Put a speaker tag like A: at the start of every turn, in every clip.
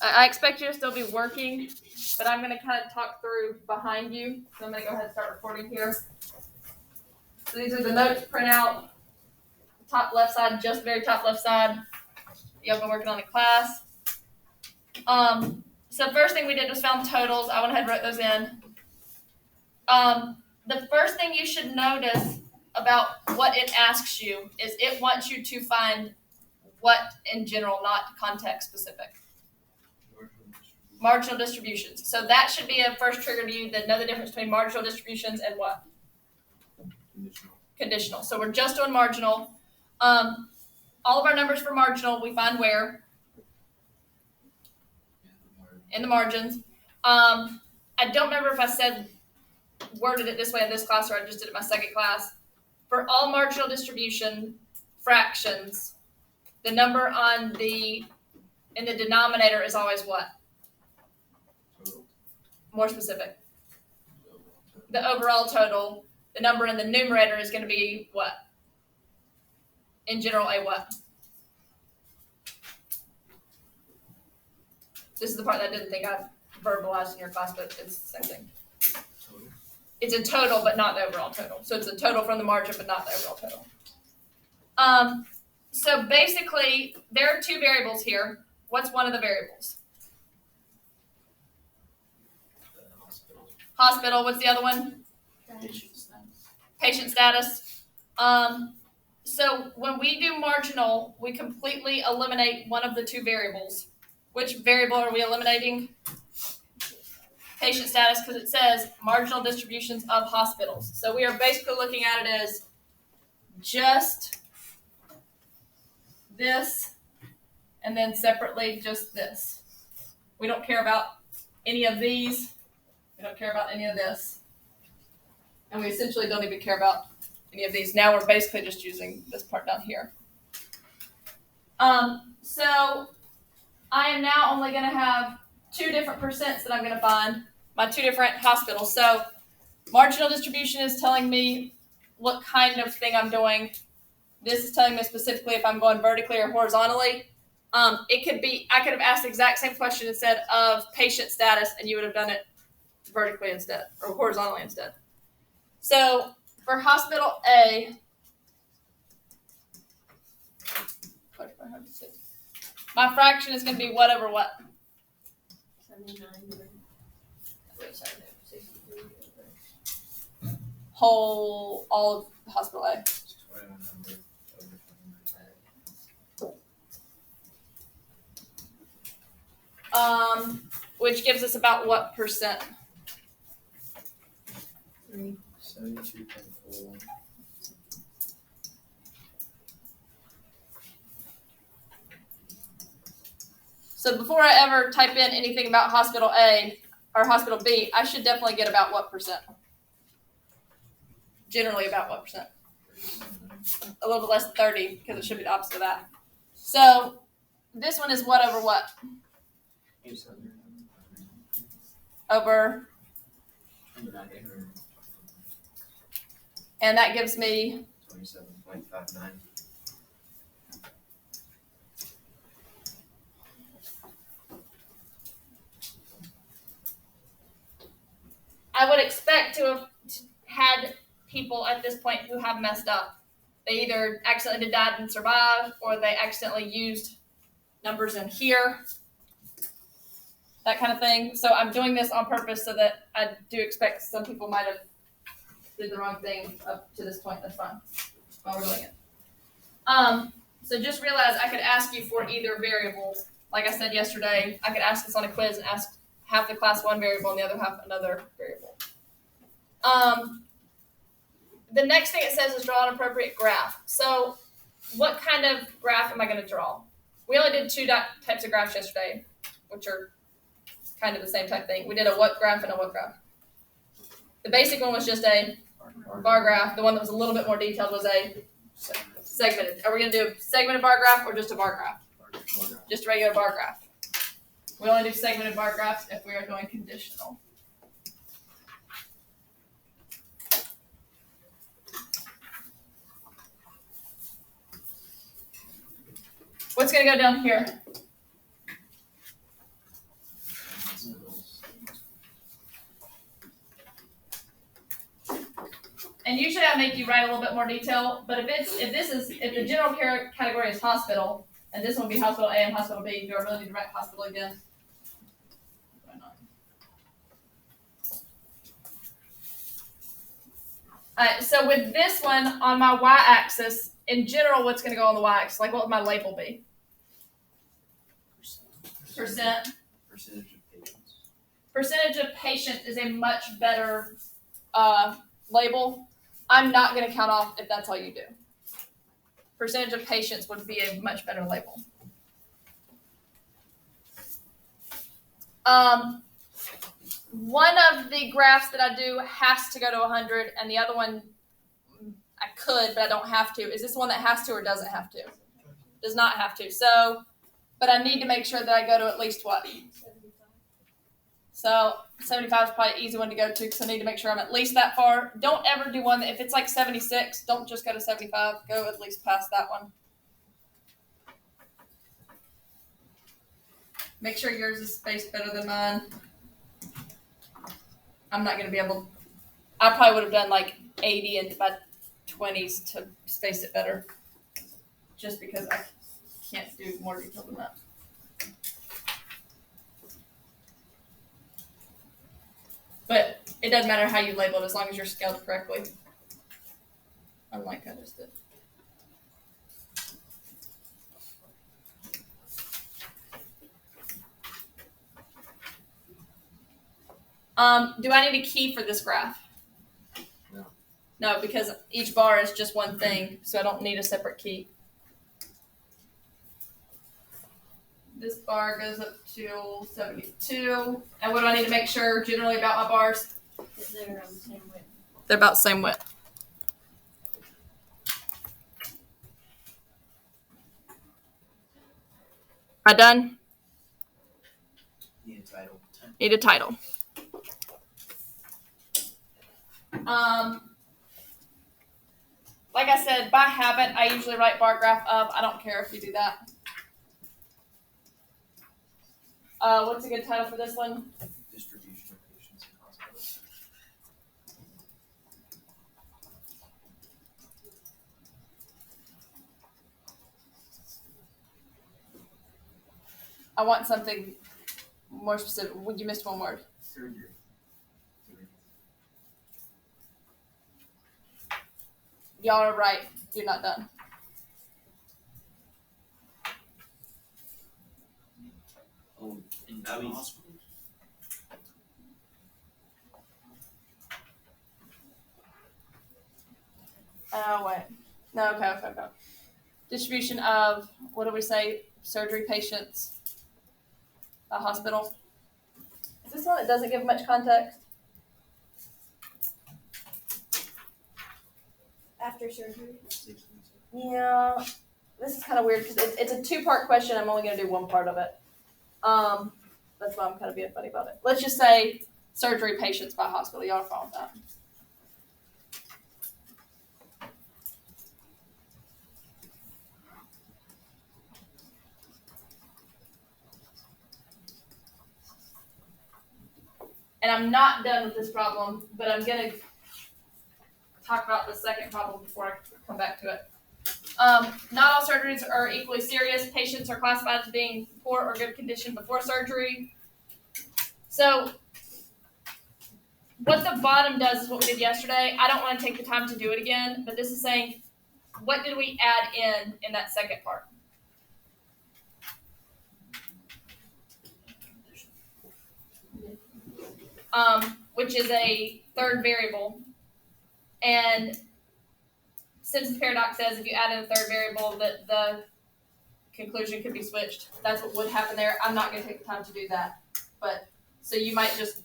A: I expect you to still be working, but I'm going to kind of talk through behind you. So I'm going to go ahead and start recording here. So these are the notes to print out. Top left side, just very top left side. Y'all been working on the class. So first thing we did was found totals. I went ahead and wrote those in. The first thing you should notice about what it asks you is it wants you to find what in general, not context specific. Marginal distributions. So that should be a first trigger to you to know the difference between marginal distributions and what? Conditional. So we're just doing marginal. All of our numbers for marginal, we find where? In the margins. I don't remember if I worded it this way in this class or I just did it in my second class. For all marginal distribution fractions, the number in the denominator is always what? More specific. The overall total. The number in the numerator is going to be what? In general, a what? This is the part that I didn't think I verbalized in your class, but it's the same thing. It's a total, but not the overall total. So it's a total from the margin, but not the overall total. So basically, there are two variables here. What's one of the variables? Hospital. What's the other one? Patient status. So when we do marginal, we completely eliminate one of the two variables. Which variable are we eliminating? Patient status, because it says marginal distributions of hospitals. So we are basically looking at it as just this, and then separately just this. We don't care about any of these. We don't care about any of this. And we essentially don't even care about any of these. Now we're basically just using this part down here. So I am now only going to have two different percents that I'm going to find, my two different hospitals. So marginal distribution is telling me what kind of thing I'm doing. This is telling me specifically if I'm going vertically or horizontally. It could be, I could have asked the exact same question instead of patient status, and you would have done it vertically instead, or horizontally instead. So for hospital A, my fraction is going to be what over what?
B: 79.
A: All of hospital A. Which gives us about what percent?
B: 72.41.
A: So before I ever type in anything about hospital A or hospital B, I should definitely get about what percent? Generally about what percent? A little bit less than 30, because it should be the opposite of that. So this one is what over what? Over. And that gives me
B: 27.59.
A: I would expect to have had people at this point who have messed up. They either accidentally died and survived, or they accidentally used numbers in here, that kind of thing. So I'm doing this on purpose so that I do expect some people might have did the wrong thing up to this point. That's fine while we're doing it. So just realize I could ask you for either variables. Like I said yesterday, I could ask this on a quiz and ask half the class one variable and the other half another variable. The next thing it says is draw an appropriate graph. So what kind of graph am I going to draw? We only did two types of graphs yesterday, which are kind of the same type thing. We did a what graph and a what graph. The basic one was just a bar graph. The one that was a little bit more detailed was a segmented. Are we going to do a segmented bar graph or just a bar graph? Just a regular bar graph. We only do segmented bar graphs if we are doing conditional. What's going to go down here? And usually I make you write a little bit more detail, but if the general care category is hospital, and this one will be hospital A and hospital B, do I really need to write hospital again? Why not? Alright, so with this one on my y-axis, in general, what's going to go on the y-axis? Like, what would my label be? Percent.
B: Percentage of patients.
A: Percentage of patients is a much better label. I'm not going to count off if that's all you do. Percentage of patients would be a much better label. One of the graphs that I do has to go to 100, and the other one I could, but I don't have to. Is this one that has to or doesn't have to? Does not have to. So, but I need to make sure that I go to at least what?
B: 75.
A: So 75 is probably an easy one to go to because I need to make sure I'm at least that far. Don't ever do one that if it's like 76, don't just go to 75. Go at least past that one. Make sure yours is spaced better than mine. I'm not going to be able. I probably would have done like 80 and my 20s to space it better. Just because I can't do more detail than that. But it doesn't matter how you label it as long as you're scaled correctly. Unlike I just did. Do I need a key for this graph?
B: No.
A: No, because each bar is just one thing, so I don't need a separate key. This bar goes up to 72. And what do I need to make sure generally about my bars?
B: They're the same width.
A: They're about the same width. Am I done?
B: Need a title.
A: Need a title. Like I said, by habit, I usually write bar graph of. I don't care if you do that. What's a good title for this one?
B: Distribution of patients in hospitals.
A: I want something more specific. You missed one word.
B: Surgery.
A: Y'all are right. You're not done.
B: Oh, in hospitals.
A: Oh, wait. No, okay. Distribution of, what do we say, surgery patients, a hospital. Is this one that doesn't give much context?
C: After surgery.
A: Yeah. This is kind of weird because it's a two-part question. I'm only going to do one part of it. That's why I'm kind of being funny about it. Let's just say surgery patients by hospital. Y'all are fine with that. And I'm not done with this problem, but I'm going to talk about the second problem before I come back to it. Not all surgeries are equally serious. Patients are classified as being poor or good condition before surgery. So what the bottom does is what we did yesterday. I don't want to take the time to do it again, but this is saying, what did we add in that second part? Which is a third variable. And Simpson's paradox says if you add in a third variable that the conclusion could be switched. That's what would happen there. I'm not going to take the time to do that. But so you might just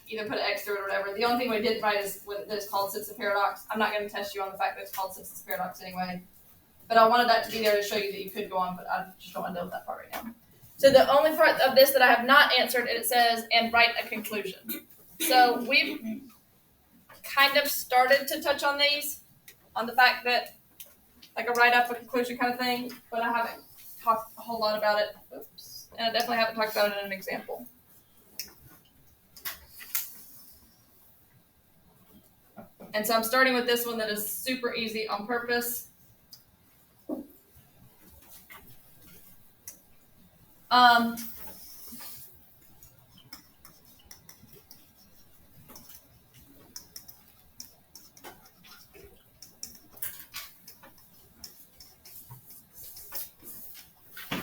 A: either put an X through it or whatever. The only thing we didn't write is that it's called Simpson's paradox. I'm not going to test you on the fact that it's called Simpson's paradox anyway. But I wanted that to be there to show you that you could go on, but I just don't want to deal with that part right now. So the only part of this that I have not answered, it says, and write a conclusion. So we've kind of started to touch on these, on the fact that, like a write-up, a conclusion kind of thing, but I haven't talked a whole lot about it. Oops. And I definitely haven't talked about it in an example. And so I'm starting with this one that is super easy on purpose.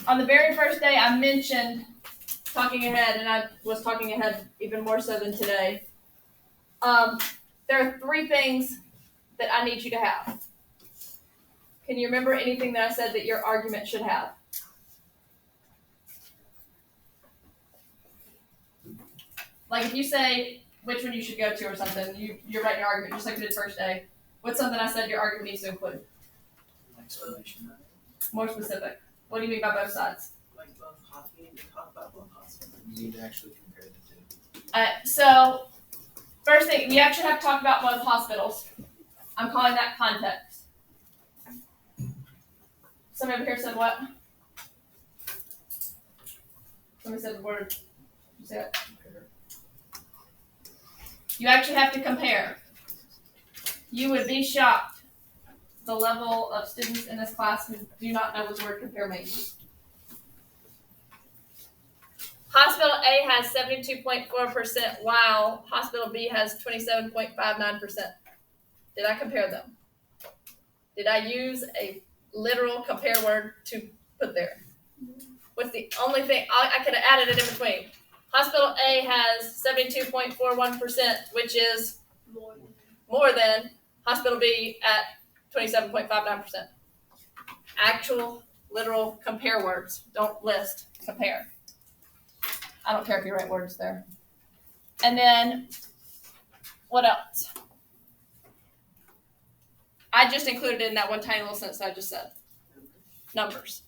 A: On the very first day, I mentioned talking ahead, and I was talking ahead even more so than today. There are 3 things that I need you to have. Can you remember anything that I said that your argument should have? Like if you say which one you should go to or something, you're writing your argument just like you did first day. What's something I said your argument needs to include?
B: Explanation.
A: More specific. What do you mean by both sides?
B: Like both hockey, we talk about both hospitals. You need to actually compare the 2.
A: So, first thing, we actually have to talk about both hospitals. I'm calling that context. Somebody over here said what? Somebody said the word. You say it?
B: Compare.
A: You actually have to compare. You would be shocked the level of students in this class who do not know what the word compare means. Hospital A has 72.4%, while Hospital B has 27.59%. Did I compare them? Did I use a literal compare word to put there? What's the only thing? I could have added it in between. Hospital A has 72.41%, which is more than Hospital B at 27.59%. Actual, literal compare words. Don't list. Compare. I don't care if you write words there. And then, what else? I just included it in that one tiny little sentence I just said. Numbers.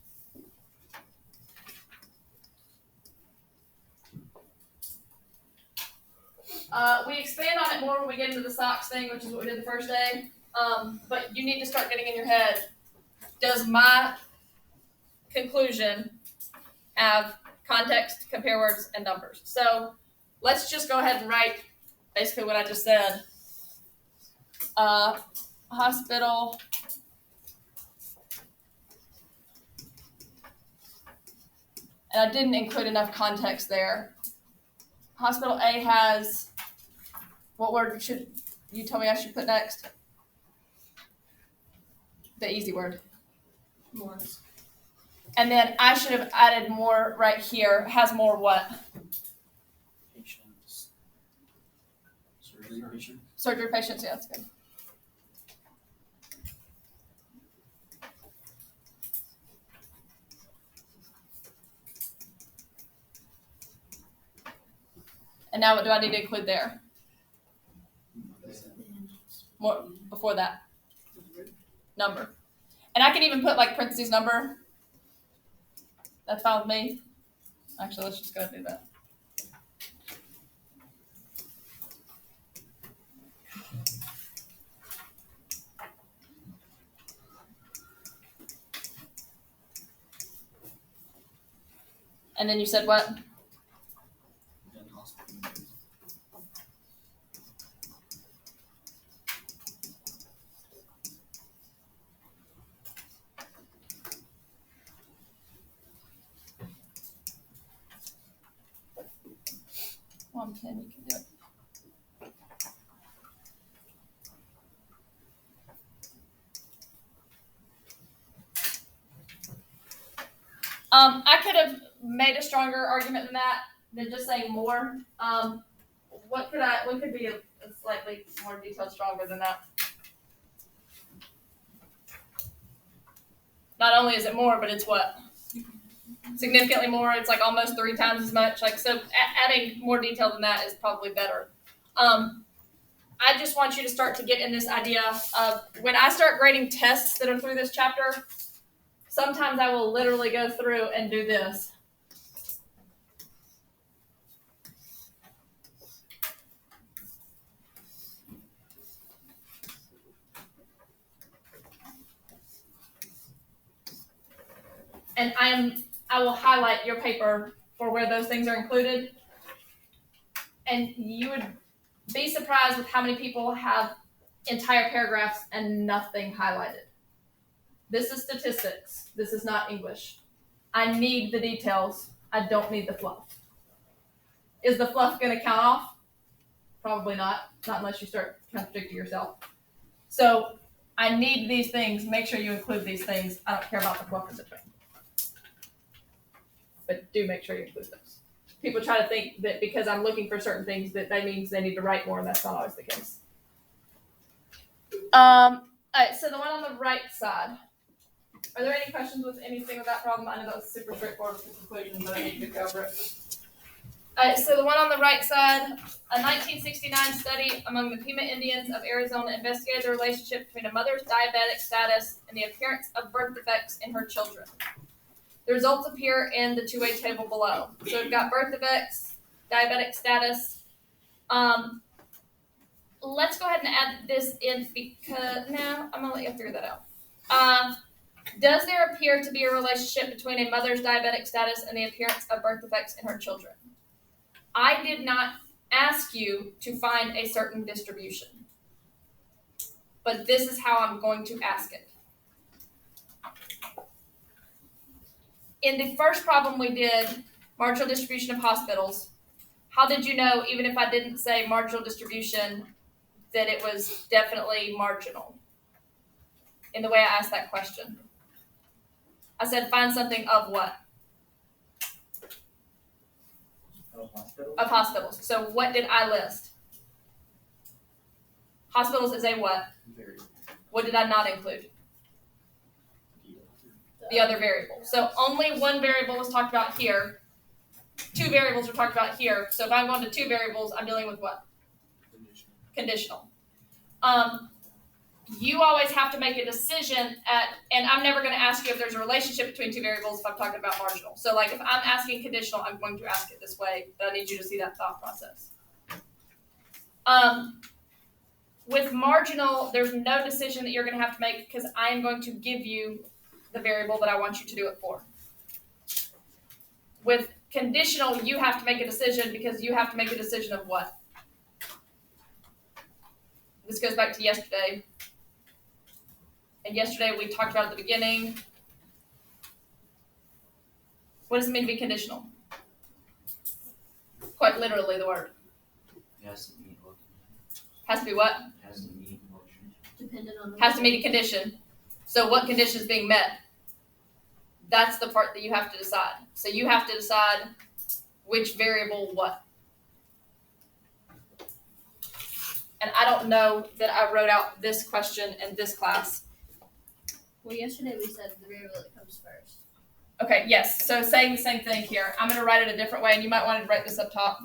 A: We expand on it more when we get into the socks thing, which is what we did the first day. But you need to start getting in your head, does my conclusion have context, compare words, and numbers? So let's just go ahead and write basically what I just said. Hospital and I didn't include enough context there. Hospital A has, what word should you tell me I should put next? The easy word.
B: More.
A: And then I should have added more right here. Has more what?
B: Patients. Surgery patient.
A: Surgery patients, yeah, that's good. And now what do I need to include there? More before that. Number. And I can even put like parentheses number. That's fine with me. Actually, let's just go ahead and do that. And then you said what?
B: Then hospital.
A: Come on, Ken, you can do it. I could have made a stronger argument than just saying more. What could be a slightly more detailed, stronger than that? Not only is it more, but it's what? Significantly more. It's like almost 3 times as much. Like, so adding more detail than that is probably better. I just want you to start to get in this idea of when I start grading tests that are through this chapter, sometimes I will literally go through and do this. And I will highlight your paper for where those things are included. And you would be surprised with how many people have entire paragraphs and nothing highlighted. This is statistics. This is not English. I need the details. I don't need the fluff. Is the fluff going to count off? Probably not unless you start contradicting yourself. So I need these things. Make sure you include these things. I don't care about the fluff in between. But do make sure you include those. People try to think that because I'm looking for certain things that means they need to write more, and that's not always the case. All right, so the one on the right side. Are there any questions with anything with that problem? I know that was super straightforward with the conclusion, but I need to go over it. All right, so the one on the right side, a 1969 study among the Pima Indians of Arizona investigated the relationship between a mother's diabetic status and the appearance of birth defects in her children. The results appear in the two-way table below. So we've got birth defects, diabetic status. Let's go ahead and add this in because now I'm gonna let you figure that out. Does there appear to be a relationship between a mother's diabetic status and the appearance of birth defects in her children? I did not ask you to find a certain distribution, but this is how I'm going to ask it. In the first problem we did, marginal distribution of hospitals, how did you know, even if I didn't say marginal distribution, that it was definitely marginal in the way I asked that question? I said find something of what?
B: Of hospitals?
A: Of hospitals. So what did I list? Hospitals is a what?
B: Variable.
A: What did I not include? The other variable. So only one variable was talked about here. Two variables were talked about here. So if I'm going to two variables, I'm dealing with what? Conditional. You always have to make a decision and I'm never going to ask you if there's a relationship between two variables if I'm talking about marginal. So like if I'm asking conditional, I'm going to ask it this way, but I need you to see that thought process. With marginal, there's no decision that you're going to have to make because I am going to give you the variable that I want you to do it for. With conditional, you have to make a decision because you have to make a decision of what? This goes back to yesterday. And yesterday we talked about at the beginning. What does it mean to be conditional? Quite literally the word.
B: It has to meet what?
A: Has to be what?
B: Has to meet what?
C: Dependent on the
A: Has to meet a condition. So what condition is being met? That's the part that you have to decide. So you have to decide which variable what. And I don't know that I wrote out this question in this class.
C: Well, yesterday we said the variable that comes first.
A: Okay, yes. So saying the same thing here. I'm going to write it a different way, and you might want to write this up top.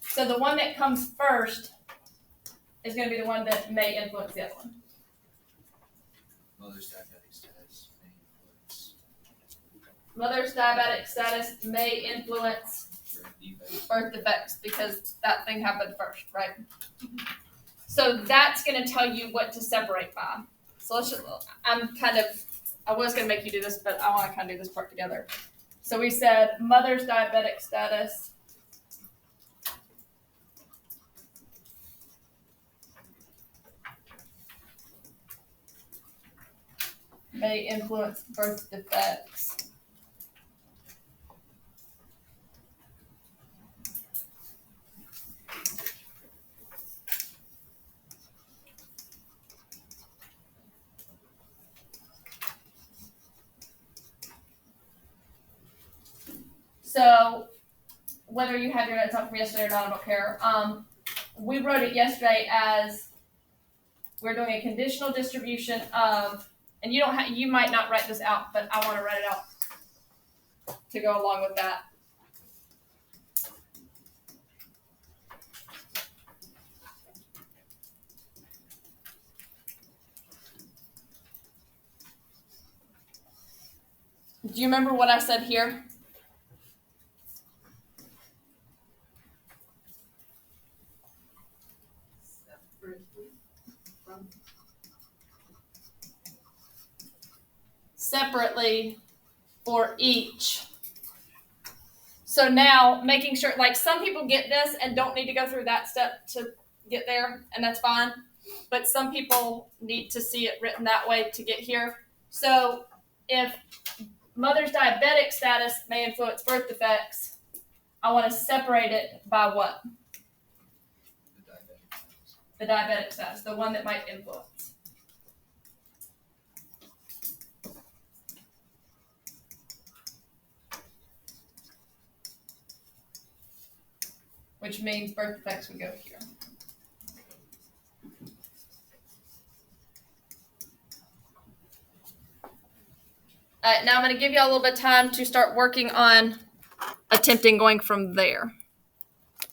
A: So the one that comes first is going to be the one that may influence the other one.
B: Mother's diabetic status may influence
A: Mother's diabetic status may influence
B: birth defects.
A: birth defects because that thing happened first, right? So that's going to tell you what to separate by. So let's just, I was going to make you do this, but I want to kind of do this part together. So we said mother's diabetic status may influence birth defects. So whether you have your notes up from yesterday or not, I don't care. We wrote it yesterday as we're doing a conditional distribution of, and you might not write this out, but I want to write it out to go along with that. Do you remember what I said here? separately for each. So now making sure, like some people get this and don't need to go through that step to get there, and that's fine. But some people need to see it written that way to get here. So if mother's diabetic status may influence birth defects, I want to separate it by what? The diabetic status, the one that might influence. Which means birth defects would go here. All right, now I'm going to give you a little bit of time to start working on attempting going from there.